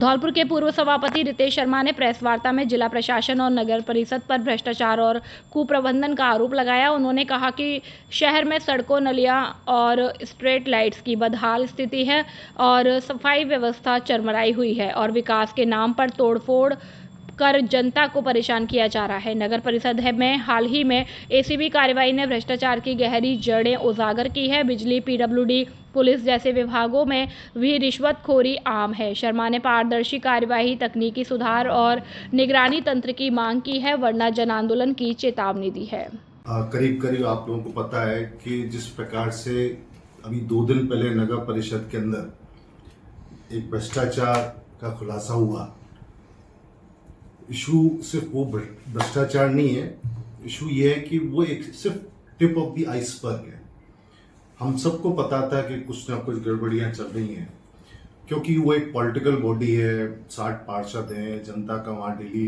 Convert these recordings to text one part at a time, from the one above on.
धौलपुर के पूर्व सभापति रितेश शर्मा ने प्रेस वार्ता में जिला प्रशासन और नगर परिषद पर भ्रष्टाचार और कुप्रबंधन का आरोप लगाया। उन्होंने कहा कि शहर में सड़कों, नालियां और स्ट्रीट लाइट्स की बदहाल स्थिति है और सफाई व्यवस्था चरमराई हुई है और विकास के नाम पर तोड़फोड़ कर जनता को परेशान किया जा रहा है। नगर परिषद में हाल ही में एसीबी कार्रवाई ने भ्रष्टाचार की गहरी जड़ें उजागर की है। बिजली, पीडब्ल्यूडी, पुलिस जैसे विभागों में भी रिश्वतखोरी आम है। शर्मा ने पारदर्शी कार्यवाही, तकनीकी सुधार और निगरानी तंत्र की मांग की है, वरना जन आंदोलन की चेतावनी दी है। करीब करीब आप लोगों को पता है कि जिस प्रकार से अभी 2 दिन पहले नगर परिषद के अंदर एक भ्रष्टाचार का खुलासा हुआ। इशू सिर्फ वो भ्रष्टाचार नहीं है, इशू ये है कि वो एक सिर्फ टिप ऑफ द आइसबर्ग है। हम सबको पता था कि कुछ ना कुछ गड़बड़ियां चल रही हैं, क्योंकि वो एक पॉलिटिकल बॉडी है, 60 पार्षद हैं, जनता का वहाँ डेली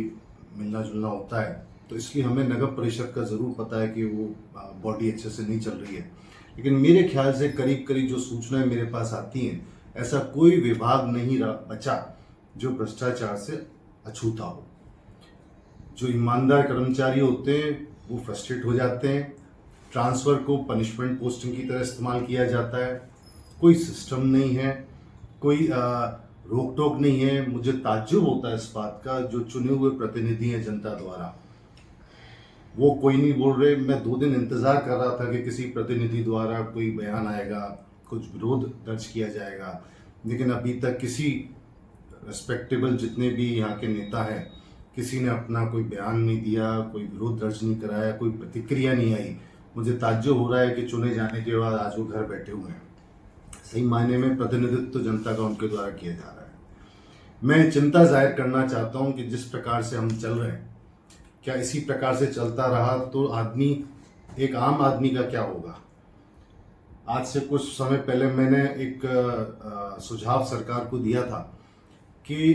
मिलना जुलना होता है, तो इसलिए हमें नगर परिषद का ज़रूर पता है कि वो बॉडी अच्छे से नहीं चल रही है। लेकिन मेरे ख्याल से करीब करीब जो सूचनाएं मेरे पास आती हैं, ऐसा कोई विभाग नहीं बचा जो भ्रष्टाचार से अछूता हो। जो ईमानदार कर्मचारी होते हैं वो फ्रस्ट्रेट हो जाते हैं, ट्रांसफ़र को पनिशमेंट पोस्टिंग की तरह इस्तेमाल किया जाता है, कोई सिस्टम नहीं है, कोई रोक टोक नहीं है। मुझे ताज्जुब होता है इस बात का, जो चुने हुए प्रतिनिधि हैं जनता द्वारा, वो कोई नहीं बोल रहे। मैं 2 दिन इंतज़ार कर रहा था कि किसी प्रतिनिधि द्वारा कोई बयान आएगा, कुछ विरोध दर्ज किया जाएगा, लेकिन अभी तक किसी रेस्पेक्टेबल जितने भी यहाँ के नेता हैं, किसी ने अपना कोई बयान नहीं दिया, कोई विरोध दर्ज नहीं कराया, कोई प्रतिक्रिया नहीं आई। मुझे ताज्जुब हो रहा है कि चुने जाने के बाद आज वो घर बैठे हुए हैं। सही मायने में प्रतिनिधित्व तो जनता का उनके द्वारा किया जा रहा है। मैं चिंता जाहिर करना चाहता हूं कि जिस प्रकार से हम चल रहे हैं, क्या इसी प्रकार से चलता रहा तो एक आम आदमी का क्या होगा। आज से कुछ समय पहले मैंने एक सुझाव सरकार को दिया था कि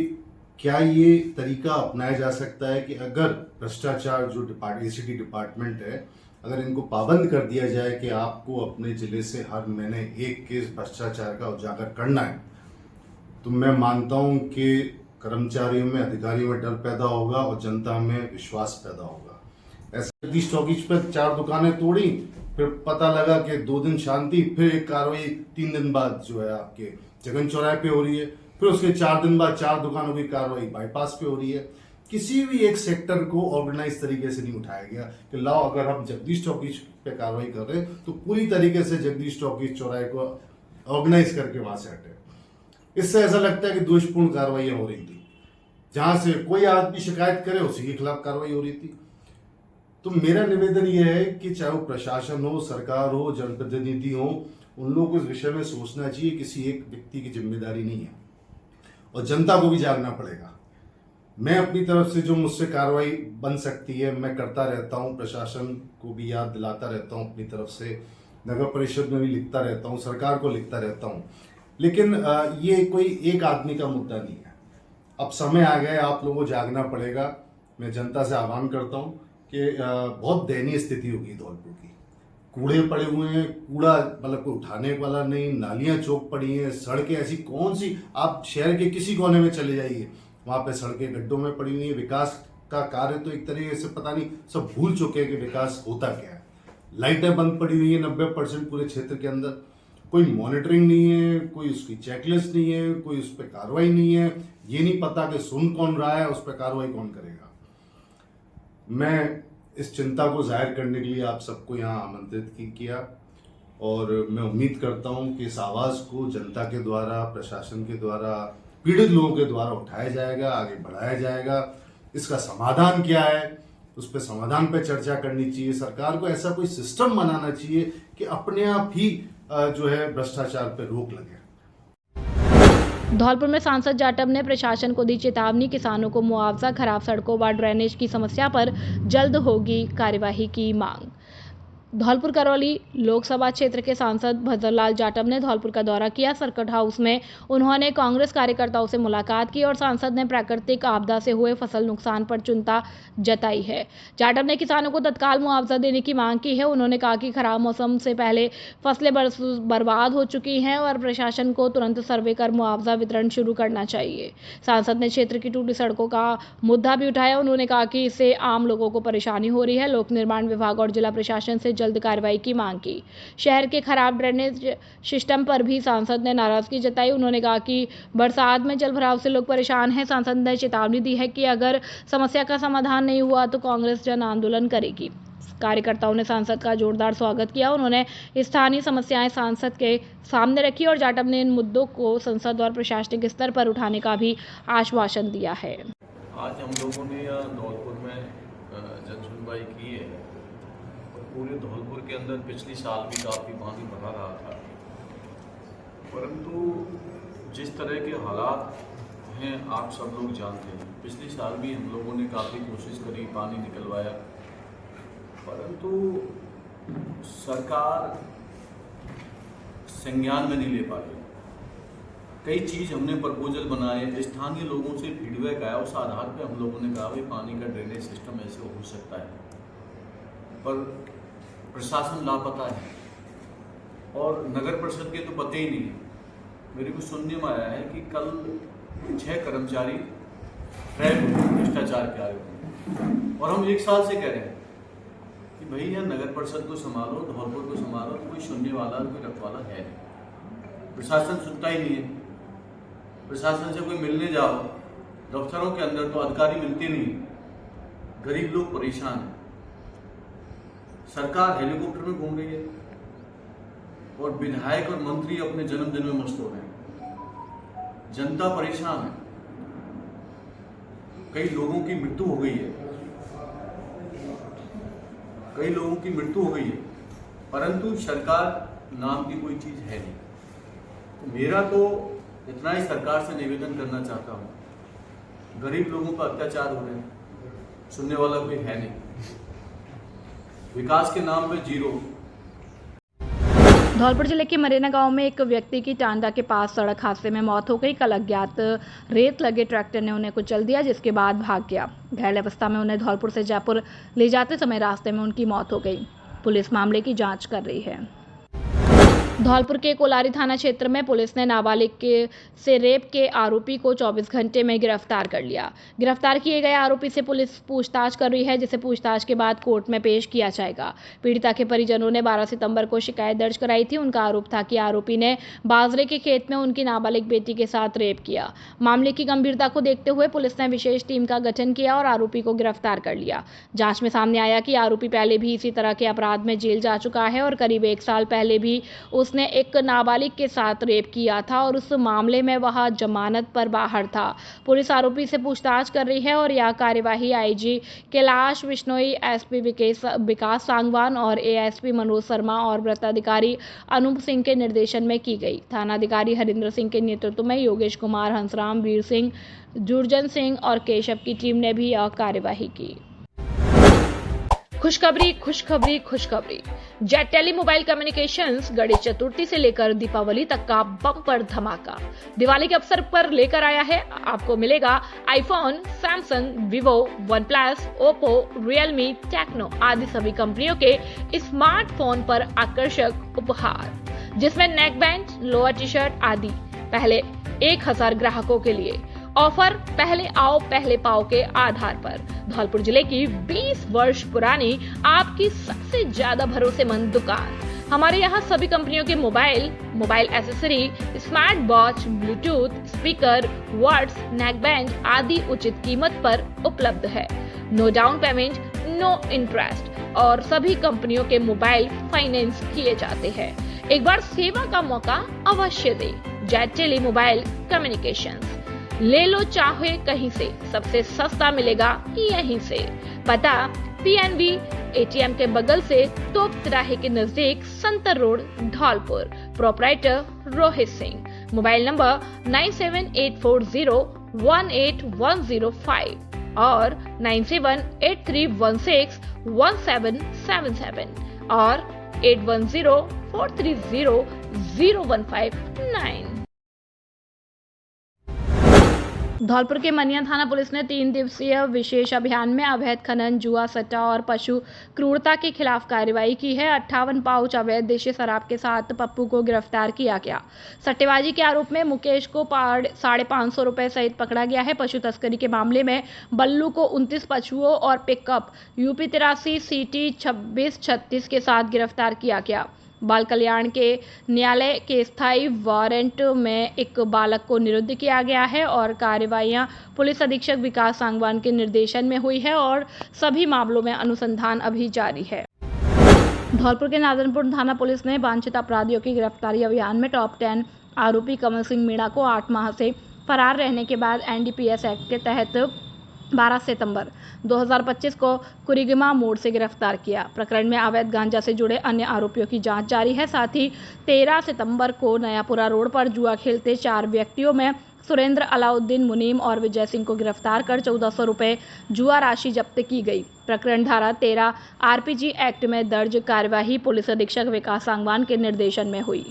क्या ये तरीका अपनाया जा सकता है कि अगर भ्रष्टाचार जो एसीटी डिपार्टमेंट है, अगर इनको पाबंद कर दिया जाए कि आपको अपने जिले से हर महीने एक केस भ्रष्टाचार का उजागर करना है, तो मैं मानता हूं कि कर्मचारियों में, अधिकारियों में डर पैदा होगा और जनता में विश्वास पैदा होगा। ऐसे जगदीश टॉकीज पर 4 दुकानें तोड़ी, फिर पता लगा कि 2 दिन शांति, फिर एक कार्रवाई 3 दिन बाद जो है आपके जगन चौराहे पे हो रही है, फिर उसके 4 दिन बाद 4 दुकानों की कार्रवाई बाईपास पे हो रही है। किसी भी एक सेक्टर को ऑर्गेनाइज तरीके से नहीं उठाया गया कि लाओ अगर हम जगदीश टॉकीज पे कार्रवाई कर रहे हैं तो पूरी तरीके से जगदीश टॉकीज चौराहे को ऑर्गेनाइज करके वहां से हटे। इससे ऐसा लगता है कि दोषपूर्ण कार्रवाइयां हो रही थी, जहां से कोई आदमी शिकायत करे उसी के खिलाफ कार्रवाई हो रही थी। तो मेरा निवेदन यह है कि चाहे वो प्रशासन हो, सरकार हो, जनप्रतिनिधि हो, उन लोगों को इस विषय में सोचना चाहिए। किसी एक व्यक्ति की जिम्मेदारी नहीं है और जनता को भी जागना पड़ेगा। मैं अपनी तरफ से जो मुझसे कार्रवाई बन सकती है मैं करता रहता हूं, प्रशासन को भी याद दिलाता रहता हूं, अपनी तरफ से नगर परिषद में भी लिखता रहता हूं, सरकार को लिखता रहता हूं। लेकिन ये कोई एक आदमी का मुद्दा नहीं है। अब समय आ गया है, आप लोगों को जागना पड़ेगा। मैं जनता से आह्वान करता हूं कि बहुत दयनीय स्थिति होगी धौलपुर की। कूड़े पड़े हुए हैं, कूड़ा मतलब कोई उठाने वाला नहीं, नालियां चौक पड़ी हैं, सड़कें ऐसी कौन सी, आप शहर के किसी कोने में चले जाइए, वहां पे सड़कें गड्ढों में पड़ी हुई है। विकास का कार्य तो एक तरीके से पता नहीं सब भूल चुके हैं कि विकास होता क्या है। लाइटें बंद पड़ी हुई है 90% पूरे क्षेत्र के अंदर। कोई मॉनिटरिंग नहीं है, कोई उसकी चेकलिस्ट नहीं है, कोई उस पर कार्रवाई नहीं है। ये नहीं पता कि सुन कौन रहा है, उस पर कार्रवाई कौन करेगा। मैं इस चिंता को जाहिर करने के लिए आप सबको यहाँ आमंत्रित किया और मैं उम्मीद करता हूँ कि इस आवाज़ को जनता के द्वारा, प्रशासन के द्वारा, पीड़ित लोगों के द्वारा उठाया जाएगा, आगे बढ़ाया जाएगा। इसका समाधान क्या है, उस पर समाधान पर चर्चा करनी चाहिए। सरकार को ऐसा कोई सिस्टम बनाना चाहिए कि अपने आप ही जो है भ्रष्टाचार पर रोक लगे। धौलपुर में सांसद जाटव ने प्रशासन को दी चेतावनी, किसानों को मुआवजा, खराब सड़कों व ड्रेनेज की समस्या पर जल्द होगी कार्यवाही की मांग। धौलपुर करौली लोकसभा क्षेत्र के सांसद भजनलाल जाटव ने धौलपुर का दौरा किया। सर्किट हाउस में उन्होंने कांग्रेस कार्यकर्ताओं से मुलाकात की और सांसद ने प्राकृतिक आपदा से हुए फसल नुकसान पर चिंता जताई है। जाटव ने किसानों को तत्काल मुआवजा देने की मांग की है। उन्होंने कहा कि खराब मौसम से पहले फसलें बर्बाद हो चुकी हैं और प्रशासन को तुरंत सर्वे कर मुआवजा वितरण शुरू करना चाहिए। सांसद ने क्षेत्र की टूटी सड़कों का मुद्दा भी उठाया। उन्होंने कहा कि इससे आम लोगों को परेशानी हो रही है। लोक निर्माण विभाग और जिला प्रशासन से जल्द कार्रवाई की मांग की। शहर के खराब ड्रेनेज सिस्टम पर भी सांसद ने नाराजगी जताई। उन्होंने कहा कि बरसात में जल भराव से लोग परेशान हैं। सांसद ने चेतावनी दी है कि अगर समस्या का समाधान नहीं हुआ तो कांग्रेस जन आंदोलन करेगी। कार्यकर्ताओं ने सांसद का जोरदार स्वागत किया। उन्होंने स्थानीय समस्याएं सांसद के सामने रखी और जाटव ने इन मुद्दों को संसद और प्रशासनिक स्तर पर उठाने का भी आश्वासन दिया है। आज हम लोगों ने यहाँ धौलपुर में जन सुनवाई की है और पूरे धौलपुर के अंदर पिछली साल भी काफ़ी पानी भरा रहा था, परंतु जिस तरह के हालात हैं आप सब लोग जानते हैं। पिछली साल भी हम लोगों ने काफ़ी कोशिश करी, पानी निकलवाया, परंतु सरकार संज्ञान में नहीं ले पा रही। कई चीज़ हमने प्रपोजल बनाए, स्थानीय लोगों से फीडबैक आया, उस आधार पे हम लोगों ने कहा भाई पानी का ड्रेनेज सिस्टम ऐसे हो सकता है, पर प्रशासन लापता है और नगर परिषद के तो पते ही नहीं है। मेरे को सुनने में आया है कि कल 6 कर्मचारी ट्रैप हुए भ्रष्टाचार के आरोप, और हम 1 साल से कह रहे हैं कि भाई यह नगर परिषद को संभालो, धौलपुर को संभालो, तो कोई सुनने वाला कोई रखवाला है नहीं। प्रशासन सुनता ही नहीं है। प्रशासन से कोई मिलने जाओ, दफ्तरों के अंदर तो अधिकारी मिलते नहीं, गरीब लोग परेशान हैं। सरकार हेलीकॉप्टर में घूम रही है और विधायक और मंत्री अपने जन्मदिन में मस्त हो रहे हैं। जनता परेशान है। कई लोगों की मृत्यु हो गई है, कई लोगों की मृत्यु हो गई है, परंतु सरकार नाम की कोई चीज है नहीं। तो मेरा तो इतना ही सरकार से निवेदन करना चाहता हूँ, गरीब लोगों पर अत्याचार हो रहे हैं, सुनने वाला कोई है नहीं, विकास के नाम पे जीरो। धौलपुर जिले के मरेना गांव में एक व्यक्ति की टांडा के पास सड़क हादसे में मौत हो गई। कल अज्ञात रेत लगे ट्रैक्टर ने उन्हें कुचल दिया, जिसके बाद भाग गया। घायल अवस्था में उन्हें धौलपुर से जयपुर ले जाते समय रास्ते में उनकी मौत हो गई। पुलिस मामले की जांच कर रही है। धौलपुर के कोलारी थाना क्षेत्र में पुलिस ने नाबालिग से रेप के आरोपी को 24 घंटे में गिरफ्तार कर लिया। गिरफ्तार किए गए आरोपी से पुलिस पूछताछ कर रही है, जिसे पूछताछ के बाद कोर्ट में पेश किया जाएगा। पीड़िता के परिजनों ने 12 सितंबर को शिकायत दर्ज कराई थी। उनका आरोप था कि आरोपी ने बाजरे के खेत में उनकी नाबालिग बेटी के साथ रेप किया। मामले की गंभीरता को देखते हुए पुलिस ने विशेष टीम का गठन किया और आरोपी को गिरफ्तार कर लिया। जांच में सामने आया कि आरोपी पहले भी इसी तरह के अपराध में जेल जा चुका है और करीब 1 साल पहले भी उसने एक नाबालिग के साथ रेप किया था और उस मामले में वह जमानत पर बाहर था। पुलिस आरोपी से पूछताछ कर रही है और यह कार्यवाही आईजी कैलाश बिश्नोई, एसपी विकास सांगवान और एएसपी मनोज शर्मा और वृत्ताधिकारी अनूप सिंह के निर्देशन में की गई। थानाधिकारी हरिंद्र सिंह के नेतृत्व में योगेश कुमार, हंसराम, वीर सिंह, जुर्जन सिंह और केशव की टीम ने भी यह कार्यवाही की। खुशखबरी खुशखबरी खुशखबरी। Jet tele mobile communications Ganesh Chaturthi से लेकर दीपावली तक का बम्पर धमाका दिवाली के अवसर पर लेकर आया है। आपको मिलेगा iPhone, Samsung, Vivo, OnePlus, Oppo, Realme, Tecno आदि सभी कंपनियों के स्मार्टफोन पर आकर्षक उपहार, जिसमें neck band, lower T shirt आदि। पहले 1000 ग्राहकों के लिए ऑफर पहले आओ पहले पाओ के आधार पर। धौलपुर जिले की 20 वर्ष पुरानी आपकी सबसे ज्यादा भरोसेमंद दुकान। हमारे यहाँ सभी कंपनियों के mobile accessory, smart watch, Bluetooth, speaker, वर्ड्स, नेक बैंड आदि उचित कीमत पर उपलब्ध है। No down payment, no interest और सभी कंपनियों के मोबाइल फाइनेंस किए जाते हैं। एक बार सेवा का मौका अवश्य दे। जेट टेली मोबाइल कम्युनिकेशंस, ले लो चाहे कहीं से, सबसे सस्ता मिलेगा यहीं से। पता पीएनबी एटीएम के बगल से तोप तिराहे के नजदीक, Santar road, Dholpur. Proprietor Rohit Singh. Mobile number 9784018105 और 9783161777। और 8104300159। धौलपुर के मनिया थाना पुलिस ने 3 दिवसीय विशेष अभियान में अवैध खनन, जुआ, सट्टा और पशु क्रूरता के खिलाफ कार्रवाई की है। 58 पाउच अवैध देशी शराब के साथ पप्पू को गिरफ्तार किया गया। सट्टेबाजी के आरोप में मुकेश को 550 रुपए सहित पकड़ा गया है। पशु तस्करी के मामले में बल्लू को 29 पशुओं और पिकअप यूपी 83 CT 2636 के साथ गिरफ्तार किया गया। बाल कल्याण के न्यायालय के स्थायी वारंट में एक बालक को निरुद्ध किया गया है और कार्यवाहियां पुलिस अधीक्षक विकास सांगवान के निर्देशन में हुई है और सभी मामलों में अनुसंधान अभी जारी है। धौलपुर के नादनपुर थाना पुलिस ने वांछित अपराधियों की गिरफ्तारी अभियान में टॉप 10 आरोपी कमल सिंह मीणा को 8 माह से फरार रहने के बाद NDPS एक्ट के तहत 12 सितंबर 2025 को कुरीगमा मोड़ से गिरफ्तार किया। प्रकरण में अवैध गांजा से जुड़े अन्य आरोपियों की जांच जारी है। साथ ही 13 सितंबर को नयापुरा रोड पर जुआ खेलते 4 व्यक्तियों में सुरेंद्र, अलाउद्दीन, मुनीम और विजय सिंह को गिरफ्तार कर 1400 रुपए जुआ राशि जब्त की गई। प्रकरण धारा 13 RPG एक्ट में दर्ज कार्यवाही पुलिस अधीक्षक विकास सांगवान के निर्देशन में हुई।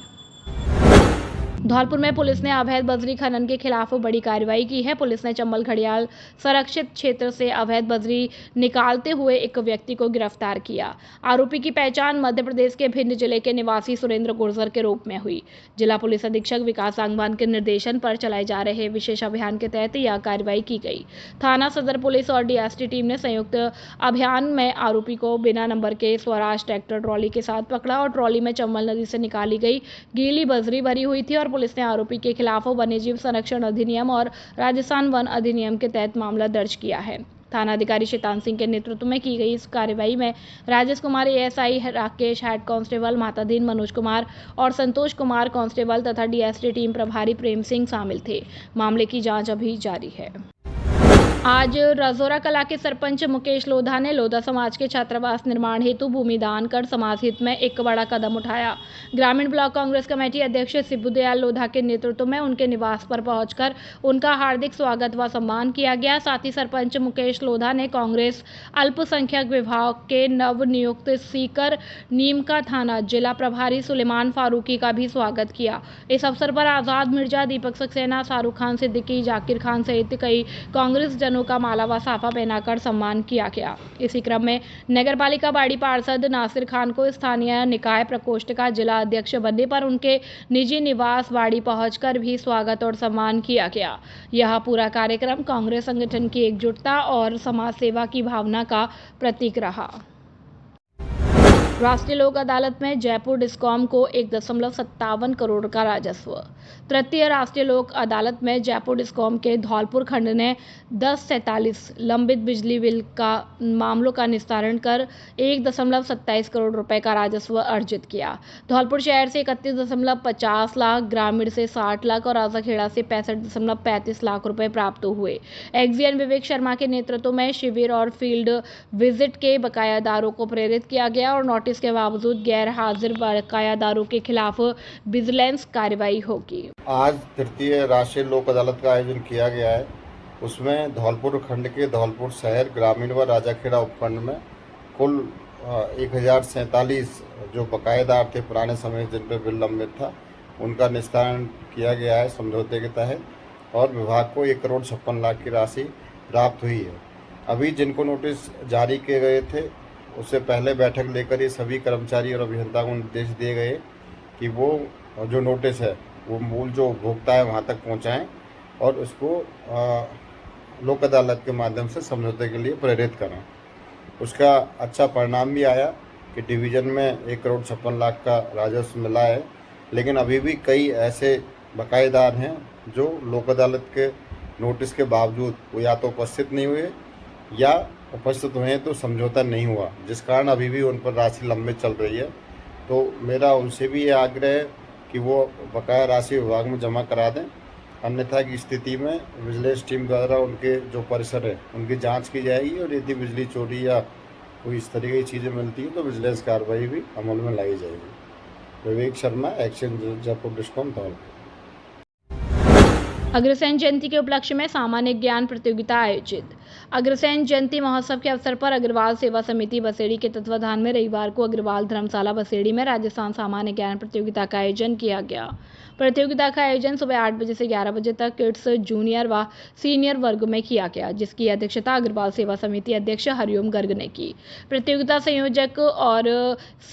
धौलपुर में पुलिस ने अवैध बजरी खनन के खिलाफ बड़ी कार्रवाई की है। पुलिस ने चंबल घड़ियाल संरक्षित क्षेत्र से अवैध बजरी निकालते हुए एक व्यक्ति को गिरफ्तार किया। आरोपी की पहचान मध्य प्रदेश के भिंड जिले के निवासी सुरेंद्र गुर्जर के रूप में हुई। जिला पुलिस अधीक्षक विकास सांगवान के निर्देशन पर चलाए जा रहे विशेष अभियान के तहत यह कार्रवाई की गई। थाना सदर पुलिस और DST टीम ने संयुक्त अभियान में आरोपी को बिना नंबर के स्वराज ट्रैक्टर ट्रॉली के साथ पकड़ा और ट्रॉली में चंबल नदी से निकाली गई गीली बजरी भरी हुई थी और पुलिस ने आरोपी के खिलाफ वन्यजीव संरक्षण अधिनियम और राजस्थान वन अधिनियम के तहत मामला दर्ज किया है। थानाधिकारी शैतान सिंह के नेतृत्व में की गई इस कार्रवाई में Rajesh Kumar ASI, Rakesh head constable, Matadin Manoj Kumar और संतोष कुमार कांस्टेबल तथा DST टीम प्रभारी प्रेम सिंह शामिल थे। मामले की जांच अभी जारी है। आज राजौरा कला के सरपंच मुकेश लोधा ने लोधा समाज के छात्रावास निर्माण हेतु भूमि दान कर समाज हित में एक बड़ा कदम उठाया। ग्रामीण ब्लॉक कांग्रेस कमेटी अध्यक्ष शिबू दयाल लोधा के नेतृत्व में उनके निवास पर पहुंचकर उनका हार्दिक स्वागत व सम्मान किया गया। साथ ही सरपंच मुकेश लोधा ने कांग्रेस अल्पसंख्यक विभाग के नवनियुक्त सीकर नीमका थाना जिला प्रभारी सुलेमान फारूकी का भी स्वागत किया। इस अवसर पर आजाद मिर्जा, दीपक सक्सेना, शाहरुख खान सिद्दीकी, जाकिर खान सहित कई कांग्रेस का माला व साफा पहनाकर सम्मान किया गया। इसी क्रम में नगरपालिका बाड़ी पार्षद नासिर खान को स्थानीय निकाय प्रकोष्ठ का जिला अध्यक्ष बनने पर उनके निजी निवास बाड़ी पहुंचकर भी स्वागत और सम्मान किया गया। यह पूरा कार्यक्रम कांग्रेस संगठन की एकजुटता और समाज सेवा की भावना का प्रतीक रहा। राष्ट्रीय लोक अदालत में जयपुर डिस्कॉम को 1.57 करोड़ का राजस्व। तृतीय राष्ट्रीय लोक अदालत में जयपुर डिस्कॉम के धौलपुर खंड ने 1043 लंबित बिजली बिल का मामलों का निस्तारण कर 1.27 करोड़ रुपए का राजस्व अर्जित किया। धौलपुर शहर से 31.50 लाख, ग्रामीण से 60 लाख और आजाखेड़ा से 65.35 लाख रुपए प्राप्त हुए। एक्जियन विवेक शर्मा के नेतृत्व में शिविर और फील्ड विजिट के बकायादारों को प्रेरित किया गया और नोटिस के बावजूद गैर हाजिर बकायादारों के खिलाफ विजिलेंस कार्रवाई होगी। आज तृतीय राष्ट्रीय लोक अदालत का आयोजन किया गया है। उसमें धौलपुर खंड के धौलपुर शहर, ग्रामीण व राजाखेड़ा उपखंड में कुल 1047 जो बकायेदार थे पुराने समय जिन पर बिल लंबित था, उनका निस्तारण किया गया है समझौते के तहत और विभाग को 1.56 करोड़ की राशि प्राप्त हुई है। अभी जिनको नोटिस जारी किए गए थे उससे पहले बैठक लेकर ये सभी कर्मचारी और अभियंता को निर्देश दिए गए कि वो जो नोटिस है वो मूल जो उपभोक्ता है वहाँ तक पहुँचाएं और उसको लोक अदालत के माध्यम से समझौते के लिए प्रेरित करें। उसका अच्छा परिणाम भी आया कि डिवीज़न में 1.56 करोड़ का राजस्व मिला है, लेकिन अभी भी कई ऐसे बकायेदार हैं जो लोक अदालत के नोटिस के बावजूद वो या तो उपस्थित नहीं हुए या उपस्थित हुए तो समझौता नहीं हुआ, जिस कारण अभी भी उन पर राशि लंबित चल रही है। तो मेरा उनसे भी ये आग्रह है कि वो बकाया राशि विभाग में जमा करा दें, अन्यथा की स्थिति में विजिलेंस टीम द्वारा उनके जो परिसर है उनकी जांच की जाएगी और यदि बिजली चोरी या कोई इस तरह की चीज़ें मिलती हैं तो विजिलेंस कार्रवाई भी अमल में लाई जाएगी। Vivek Sharma, action Jaipur discom Dholpur. अग्रसेन जयंती के उपलक्ष्य में सामान्य ज्ञान प्रतियोगिता आयोजित। अग्रसेन जयंती महोत्सव के अवसर पर अग्रवाल सेवा समिति बसेड़ी के तत्वाधान में रविवार को अग्रवाल धर्मशाला बसेड़ी में राजस्थान सामान्य ज्ञान प्रतियोगिता का आयोजन किया गया। प्रतियोगिता का आयोजन सुबह 8 बजे से 11 बजे तक किड्स, जूनियर व सीनियर वर्ग में किया गया, जिसकी अध्यक्षता अग्रवाल सेवा समिति अध्यक्ष हरिओम गर्ग ने की। प्रतियोगिता संयोजक और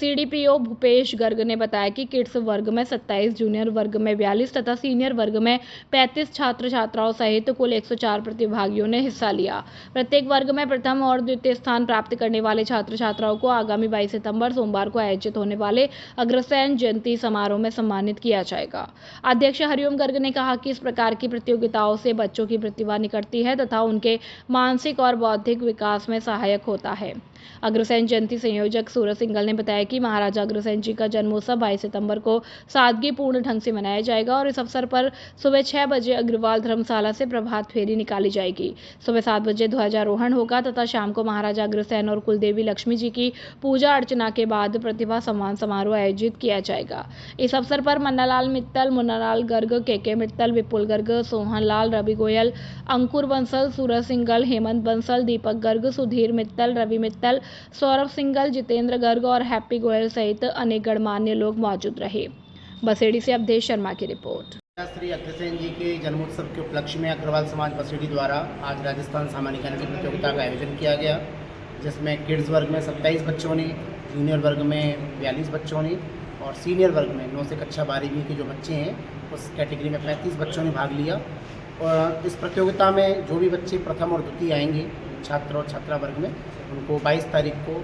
CDPO भूपेश गर्ग ने बताया कि किड्स वर्ग में 27, जूनियर वर्ग में 42 तथा सीनियर वर्ग में 35 छात्र छात्राओं सहित कुल 104 प्रतिभागियों ने हिस्सा लिया। प्रत्येक वर्ग में प्रथम और द्वितीय स्थान प्राप्त करने वाले छात्र छात्राओं को आगामी 22 सितंबर सोमवार को आयोजित होने वाले अग्रसेन जयंती समारोह में सम्मानित किया जाएगा। अध्यक्ष हरिओम गर्ग ने कहा कि इस प्रकार की प्रतियोगिताओं से बच्चों की प्रतिभा निखरती है तथा उनके मानसिक और बौद्धिक विकास में सहायक होता है। अग्रसेन जयंती संयोजक सूरज सिंघल ने बताया कि महाराजा अग्रसेन जी का जन्मोत्सव 22 सितंबर को सादगीपूर्ण ढंग से मनाया जाएगा और इस अवसर पर सुबह 6 बजे अग्रवाल धर्मशाला से प्रभात फेरी निकाली जाएगी। सुबह 7 बजे ध्वजारोहण होगा तथा शाम को महाराजा अग्रसेन और कुलदेवी लक्ष्मी जी की पूजा अर्चना के बाद प्रतिभा सम्मान समारोह आयोजित किया जाएगा। इस अवसर पर मन्नालाल मित्तल, मुन्नालाल गर्ग, के मित्तल, विपुल गर्ग, सोहन लाल, रवि गोयल, अंकुर बंसल, सूरज सिंघल, हेमंत बंसल, दीपक गर्ग, सुधीर मित्तल, रवि मित्तल, सौरभ सिंघल, जितेंद्र गर्ग और हैप्पी गोयल सहित अनेक गणमान्य लोग मौजूद रहे। बसेड़ी से अवधेश शर्मा की रिपोर्ट। श्री अग्रसेन जी के जन्मोत्सव के उपलक्ष्य में अग्रवाल समाज बसेड़ी द्वारा आज राजस्थान सामान्य ज्ञान की प्रतियोगिता का आयोजन किया गया, जिसमें किड्स वर्ग में 27 बच्चों ने, जूनियर वर्ग में 42 बच्चों ने और सीनियर वर्ग में 9 से कक्षा 12वीं के जो बच्चे हैं उस कैटेगरी में 35 बच्चों ने भाग लिया। और इस प्रतियोगिता में जो भी बच्चे प्रथम और द्वितीय आएंगे छात्र और छात्रा वर्ग में, उनको 22 तारीख को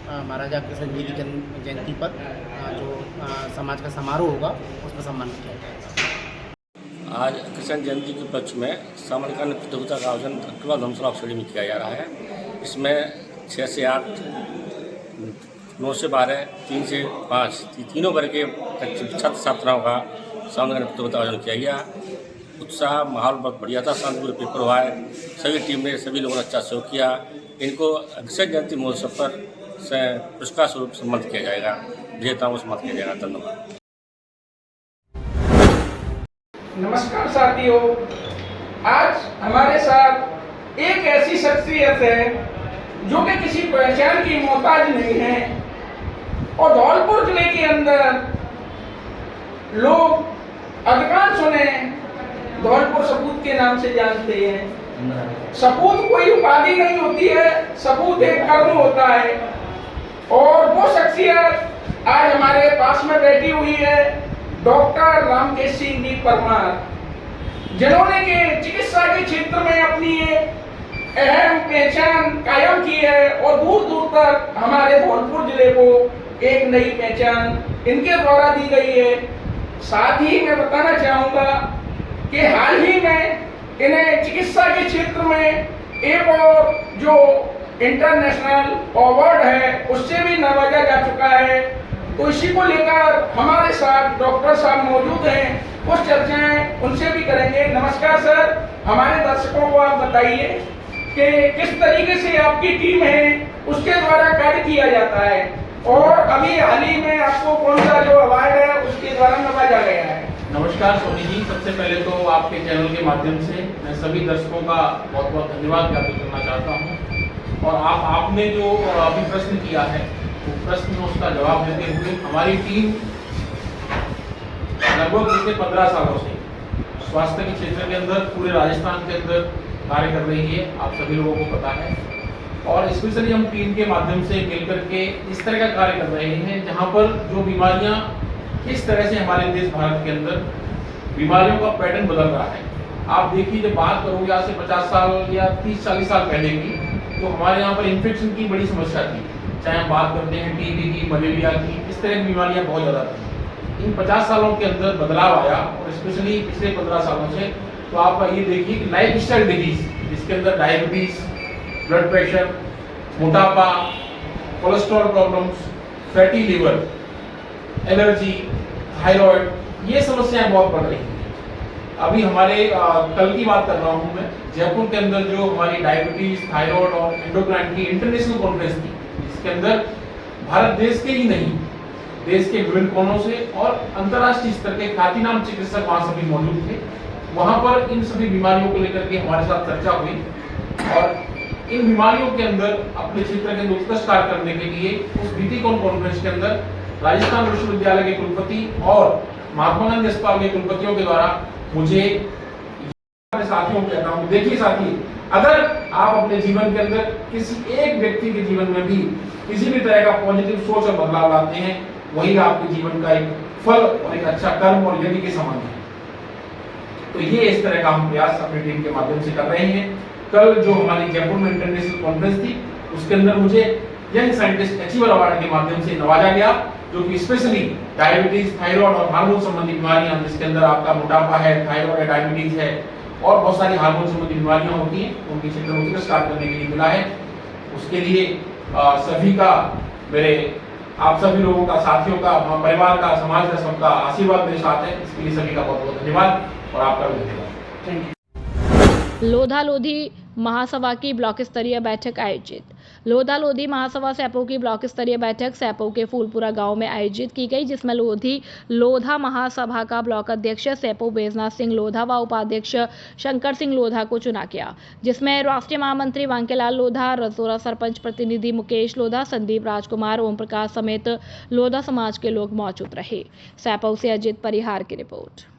महाराजा अग्रसेन जी की जन्म जयंती पर जो समाज का समारोह होगा उसमें सम्मानित किया जाएगा। आज अग्रसेन जयंती के उपलक्ष्य में सामान्य ज्ञान प्रतियोगिता का आयोजन अग्रवाल धर्मशाला बसेड़ी में किया जा रहा है। इसमें 6 से 8, 9 से 12, 3 से 5 तीनों वर्ग के छात्र छात्राओं का सामान्य ज्ञान प्रतियोगिता का आयोजन किया गया। उत्साह माहौल बहुत बढ़िया था, शांतिपूर्ण पेपर हुआ है। सभी टीम ने, सभी लोगों ने अच्छा सहयोग किया। इनको अग्रसेन जयंती महोत्सव पर पुरस्कार स्वरूप सम्मानित किया जाएगा। विजेताओं को सम्मानित किया जाएगा। धन्यवाद। नमस्कार साथियों, आज हमारे साथ एक ऐसी शख्सियत है जो कि किसी पहचान की मोहताज नहीं है और धौलपुर जिले के अंदर लोग अधिकांश उन्हें धौलपुर सपूत के नाम से जानते हैं। सपूत कोई उपाधि नहीं होती है, सपूत एक कर्म होता है। और वो शख्सियत आज हमारे पास में बैठी हुई है, डॉक्टर रामकेश सिंह जी परमार, जिन्होंने के चिकित्सा के क्षेत्र में अपनी एक अहम पहचान कायम की है और दूर दूर तक हमारे धौलपुर जिले को एक नई पहचान इनके द्वारा दी गई है। साथ ही मैं बताना चाहूँगा कि हाल ही में इन्हें चिकित्सा के क्षेत्र में एक और जो इंटरनेशनल अवार्ड है उससे भी नवाजा जा चुका है। तो इसी को लेकर हमारे साथ डॉक्टर साहब मौजूद हैं, कुछ चर्चाएं उनसे भी करेंगे। नमस्कार सर, हमारे दर्शकों को आप बताइए कि किस तरीके से आपकी टीम है उसके द्वारा कार्य किया जाता है और अभी हाल ही में आपको कौन सा जो अवार्ड है उसके द्वारा नवाजा गया है। नमस्कार सोनी जी, सबसे पहले तो आपके चैनल के माध्यम से मैं सभी दर्शकों का बहुत बहुत धन्यवाद ज्ञापित करना चाहता हूं। और आपने जो अभी प्रश्न किया है वो प्रश्न में उसका जवाब देते हुए हमारी टीम लगभग पिछले 15 सालों से स्वास्थ्य के क्षेत्र के अंदर पूरे राजस्थान के अंदर कार्य कर रही है, आप सभी लोगों को पता है। और स्पेशली हम टीम के माध्यम से मिलकर के इस तरह का कार्य कर रहे हैं जहाँ पर जो बीमारियाँ किस तरह से हमारे देश भारत के अंदर बीमारियों का पैटर्न बदल रहा है। आप देखिए, जब बात करोगे आज से 50 साल या 30-40 साल पहले की, तो हमारे यहाँ पर इन्फेक्शन की बड़ी समस्या थी। चाहे हम बात करते हैं टीबी की, मलेरिया की, इस तरह की बीमारियाँ बहुत ज़्यादा थी। इन 50 सालों के अंदर बदलाव आया और स्पेशली पिछले 15 सालों से तो आप ये देखिए कि लाइफ स्टाइल डिजीज, जिसके अंदर डायबिटीज, ब्लड प्रेशर, मोटापा, cholesterol problems, fatty liver, allergy, thyroid, ये समस्याएं बहुत बढ़ रही हैं। अभी हमारे कल की बात कर रहा हूँ मैं, जयपुर के अंदर जो हमारी डायबिटीज, थायराइड और एंडोक्राइन की इंटरनेशनल कॉन्फ्रेंस थी, जिसके अंदर भारत देश के ही नहीं, देश के विभिन्न कोनों से और अंतर्राष्ट्रीय स्तर के ख्यातिनाम चिकित्सक वहाँ सभी मौजूद थे। वहाँ पर इन सभी बीमारियों को लेकर के हमारे साथ चर्चा हुई और इन बीमारियों के अंदर अपने क्षेत्र के अंदर उत्कृष्ट कार्य करने के लिए उस बीटीकॉन कॉन्फ्रेंस के अंदर राजस्थान विश्वविद्यालय के कुलपति और महात्मा गांधी अस्पताल के कुलपतियों के द्वारा मुझे साथियों को कहता हूँ, देखिए साथी, अगर आप अपने जीवन के अंदर किसी एक व्यक्ति के जीवन में भी किसी भी तरह का पॉजिटिव सोच और बदलाव लाते हैं, वही आपके जीवन का एक फल और एक अच्छा कर्म और यज्ञ के समान है। तो ये इस तरह का हम प्रयास अपनी टीम के माध्यम से कर रहे हैं। कल जो हमारी जयपुर में इंटरनेशनल कॉन्फ्रेंस थी, उसके अंदर मुझे यंग साइंटिस्ट अचीवर अवार्ड के माध्यम से नवाजा गया, जो कि स्पेशली डायबिटीज, थायराइड और हार्मोन संबंधी बीमारियां, जिसके अंदर आपका मोटापा है, थायराइड है, डायबिटीज है और बहुत सारी हार्मोन संबंधी बीमारियां होती हैं, उनके क्षेत्र में उत्कृष्ट कार्य करने के लिए मिला है। उसके लिए सभी का, मेरे आप सभी लोगों का, साथियों का, परिवार का, समाज का, सबका आशीर्वाद मेरे साथ है। इसके लिए सभी का बहुत बहुत धन्यवाद और आपका भी धन्यवाद। Thank you. लोधा लोधी महासभा की ब्लॉक स्तरीय बैठक आयोजित। लोधा लोधी महासभा सैपो की ब्लॉक स्तरीय बैठक सैपो के फूलपुरा गांव में आयोजित की गई, जिसमें लोधा महासभा का ब्लॉक अध्यक्ष सैपो बैजनाथ सिंह लोधा व उपाध्यक्ष शंकर सिंह लोधा को चुना गया, जिसमें राष्ट्रीय महामंत्री वांकेलाल लोधा, रसोरा सरपंच प्रतिनिधि मुकेश लोधा, संदीप राजकुमार, ओम प्रकाश समेत लोधा समाज के लोग मौजूद रहे। सैपो से अजित परिहार की रिपोर्ट।